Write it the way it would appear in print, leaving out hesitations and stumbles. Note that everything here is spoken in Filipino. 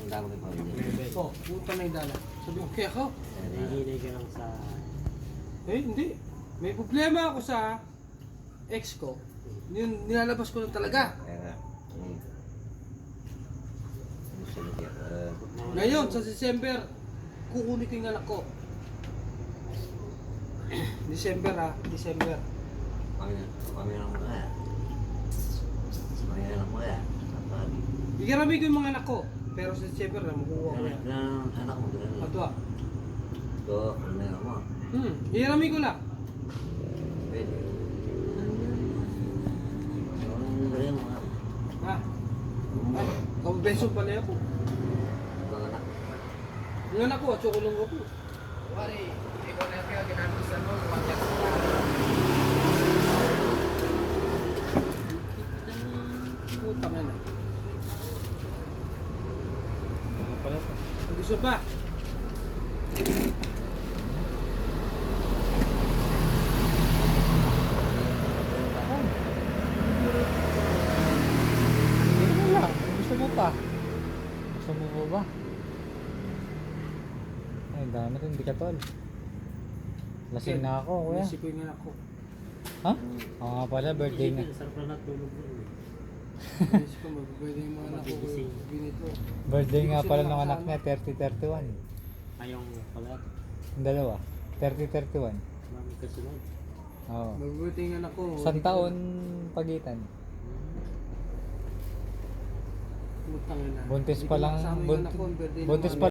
Ang dami ko pamilya. Oh, puta na idala. Sabi ko, kaya ako? Nahihinay ka lang sa... Eh, hindi. May problema ako sa ex ko. Nilalabas ko na talaga. Kaya nga. Ano siya nagyak? Ngayon, sa December, kukunin ko yung anak ko. December December. Pamilya ng mga. Pamilya ng mga. Ikarami ko yung mga anak ko. Pero sa December na makuha ko yan. Anak mo doon. Ato ah. Ito, pamilya mo. Ikarami ko lang. Pwede. Ang galing mo nga. Ha? Kabeso pala ako. Ibang anak. Yung anak ko, at sukulong ko po. Wari, ikaw na kaya ginamit sa mo, kumagyan sa Putang ina. Ano pala ito? Gusto pa? Wala. Gusto mo pa? Gusto mo po ba? Ay, dami rin. Hindi ka tol. Lasing na ako, kuya. Isip ko yung anak ko. Ha? Oo nga pala, birthday na. Sarap na natulog mo. Isip ko, magpapwede yung mga anak ko. Binito. Birthday nga pala ng anak niya, 30-31. Ayaw pala. Yung dalawa, 30-31. Mami kasunod. Oo. Magpapwede yung anak ko. Isang taon pagitan. Putang ina. Buntis Hindi pa ko lang, makasama yung anak ko, ang birthday ng buntis mami. pa